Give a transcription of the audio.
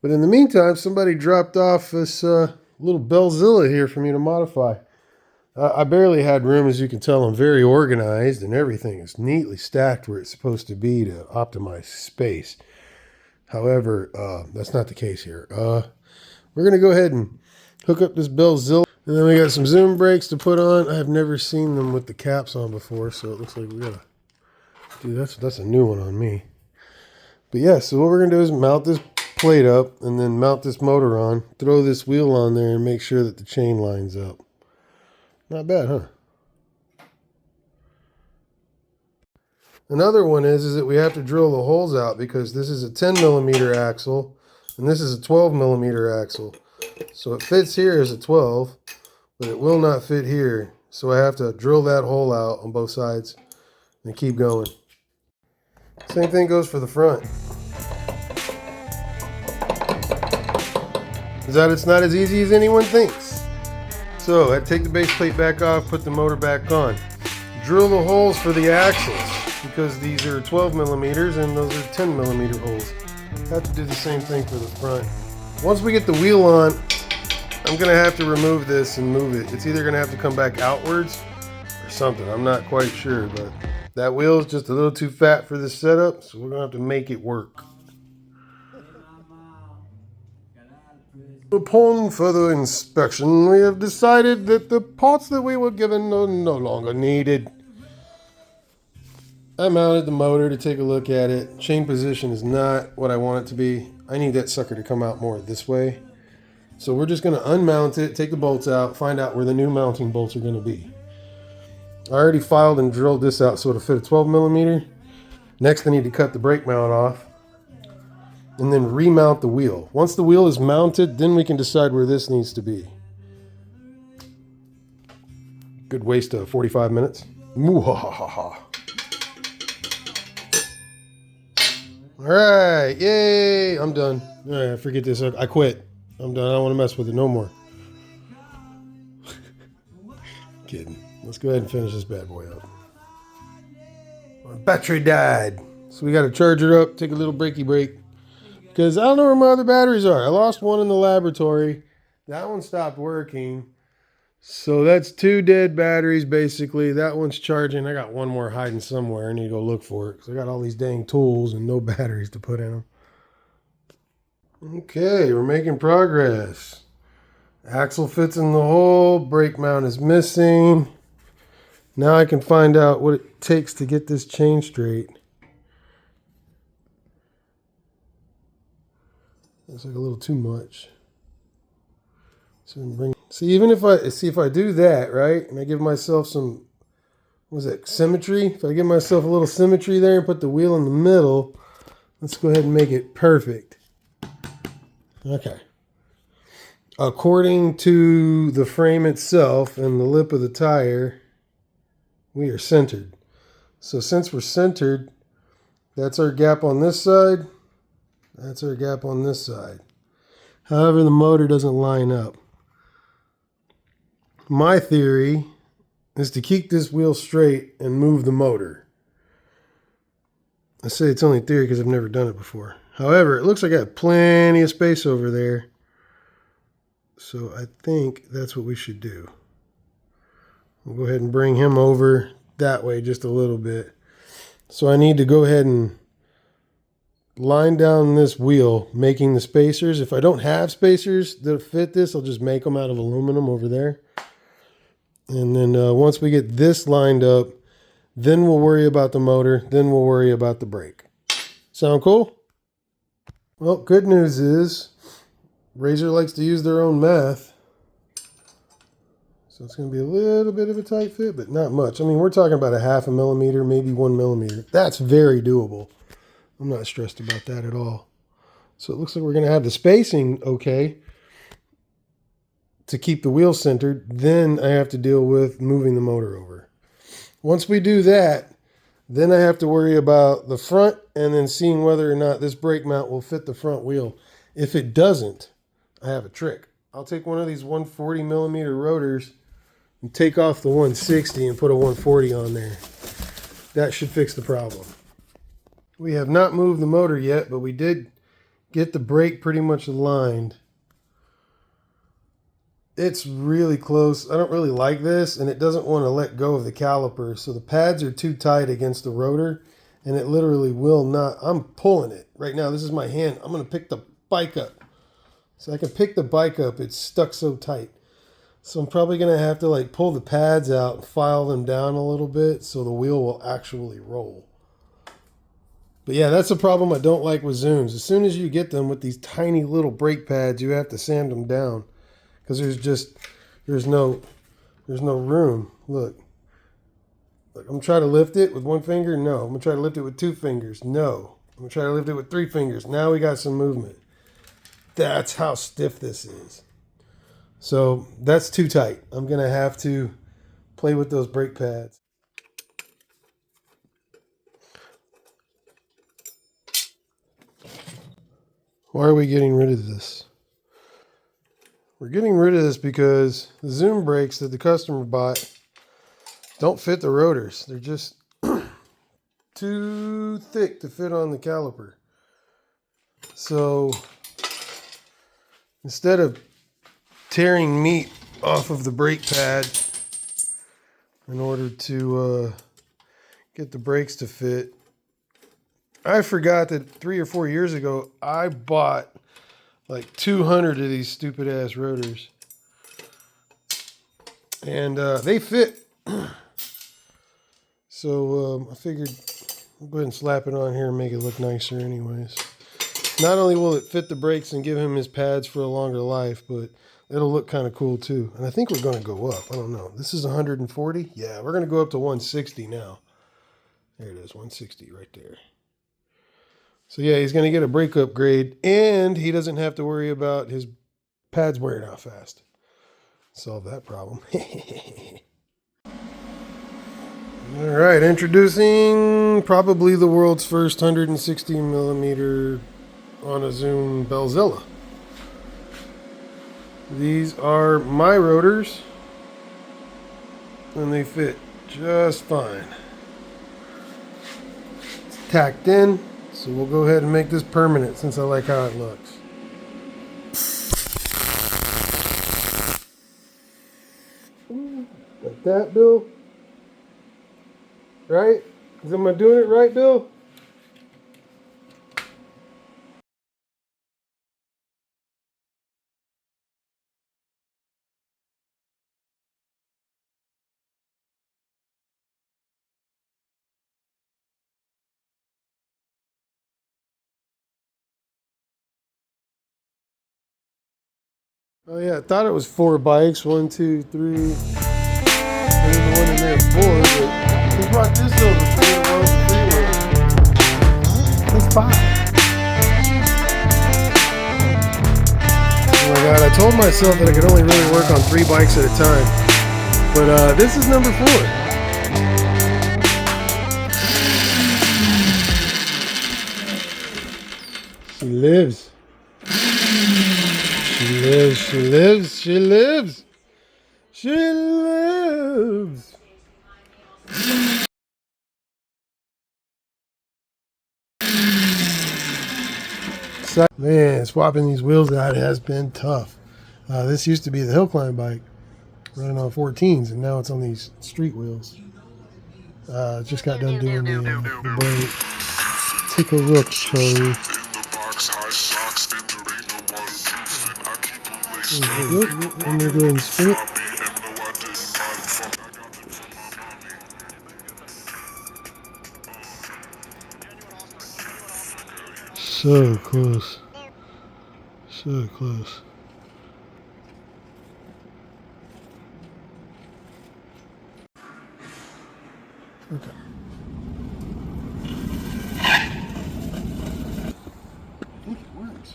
But in the meantime, somebody dropped off this little Bellzilla here for me to modify. I barely had room, as you can tell. I'm very organized, and everything is neatly stacked where it's supposed to be to optimize space. However, that's not the case here. We're going to go ahead and hook up this Bellzilla. And then we got some zoom brakes to put on. I've never seen them with the caps on before, so it looks like we got to do that's a new one on me. But yeah, so what we're going to do is mount this plate up and then mount this motor on, throw this wheel on there, and make sure that the chain lines up. Not bad, huh? Another one is that we have to drill the holes out because this is a 10 millimeter axle and this is a 12 millimeter axle. So it fits here as a 12, but it will not fit here. So I have to drill that hole out on both sides and keep going. Same thing goes for the front. Is that it's not as easy as anyone thinks. So I take the base plate back off, put the motor back on. Drill the holes for the axles because these are 12 millimeters and those are 10 millimeter holes. Have to do the same thing for the front. Once we get the wheel on, I'm gonna have to remove this and move it. It's either gonna have to come back outwards or something. I'm not quite sure, but that wheel is just a little too fat for this setup, so we're gonna have to make it work. Upon further inspection, we have decided that the parts that we were given are no longer needed. I mounted the motor to take a look at it. Chain position is not what I want it to be. I need that sucker to come out more this way. So we're just going to unmount it, take the bolts out, find out where the new mounting bolts are going to be. I already filed and drilled this out so it'll fit a 12 millimeter. Next, I need to cut the brake mount off and then remount the wheel. Once the wheel is mounted, then we can decide where this needs to be. Good waste of 45 minutes. All right, yay, I'm done. All right, forget this, I quit. I'm done, I don't want to mess with it no more. Kidding. Let's go ahead and finish this bad boy up. My battery died. So we got to charge her up, take a little breaky break. Because I don't know where my other batteries are. I lost one in the laboratory. That one stopped working. So that's 2 dead batteries basically. That one's charging. I got one more hiding somewhere. I need to go look for it. Because I got all these dang tools and no batteries to put in them. Okay, we're making progress. Axle fits in the hole. Brake mount is missing. Now I can find out what it takes to get this chain straight. That's like a little too much. So even if I do that, right, and I give myself some, what is that, symmetry? If I give myself a little symmetry there and put the wheel in the middle, let's go ahead and make it perfect. Okay. According to the frame itself and the lip of the tire, we are centered. So since we're centered, that's our gap on this side. That's our gap on this side. However, the motor doesn't line up. My theory is to keep this wheel straight and move the motor. I say it's only theory because I've never done it before. However, it looks like I have plenty of space over there. So I think that's what we should do. We'll go ahead and bring him over that way just a little bit. So I need to go ahead and line down this wheel, making the spacers. If I don't have spacers that fit this, I'll just make them out of aluminum over there. And then once we get this lined up, then we'll worry about the motor. Then we'll worry about the brake. Sound cool? Well, good news is Razor likes to use their own math. So it's going to be a little bit of a tight fit, but not much. I mean, we're talking about a 0.5 millimeter, maybe 1 millimeter. That's very doable. I'm not stressed about that at all. So it looks like we're going to have the spacing okay to keep the wheel centered. Then I have to deal with moving the motor over. Once we do that, then I have to worry about the front and then seeing whether or not this brake mount will fit the front wheel. If it doesn't, I have a trick. I'll take one of these 140 millimeter rotors and take off the 160 and put a 140 on there. That should fix the problem. We have not moved the motor yet, but we did get the brake pretty much aligned. It's really close. I don't really like this, and it doesn't want to let go of the caliper. So the pads are too tight against the rotor, and it literally will not. I'm pulling it right now. This is my hand. I'm going to pick the bike up. So I can pick the bike up. It's stuck so tight. So I'm probably going to have to like pull the pads out and file them down a little bit so the wheel will actually roll. But yeah, that's a problem I don't like with Zooms. As soon as you get them with these tiny little brake pads, you have to sand them down. Because there's no room. Look, I'm trying to lift it with one finger. No, I'm gonna try to lift it with two fingers. No, I'm gonna try to lift it with three fingers. Now we got some movement. That's how stiff this is. So that's too tight. I'm gonna have to play with those brake pads. Why are we getting rid of this? We're getting rid of this because the Zoom brakes that the customer bought don't fit the rotors. They're just too thick to fit on the caliper. So instead of tearing meat off of the brake pad in order to get the brakes to fit, I forgot that 3 or 4 years ago I bought like 200 of these stupid ass rotors, and they fit. So I figured I'll go ahead and slap it on here and make it look nicer anyways. Not only will it fit the brakes and give him his pads for a longer life, but it'll look kind of cool too. And I think we're going to go up. I don't know. This is 140. Yeah, we're going to go up to 160 now. There it is, 160 right there. So yeah, he's going to get a brake upgrade, and he doesn't have to worry about his pads wearing out fast. Solve that problem. All right, introducing probably the world's first 160 millimeter on a Zoom Bellzilla. These are my rotors, and they fit just fine. It's tacked in. So we'll go ahead and make this permanent since I like how it looks. Like that, Bill? Right? Am I doing it right, Bill? Oh yeah, I thought it was 4 bikes. 1, 2, 3. There's the one in there 4, but he brought this over 4 rows, 3 rows. That's 5. Oh my god, I told myself that I could only really work on 3 bikes at a time. But this is number 4. She lives. She lives, she lives, she lives. She lives. Man, swapping these wheels out has been tough. This used to be the hill climb bike running on 14s, and now it's on these street wheels. Just got done doing the brake. Take a look, Charlie. I'm gonna go ahead and spin it. So close. So close. Okay. I think it works.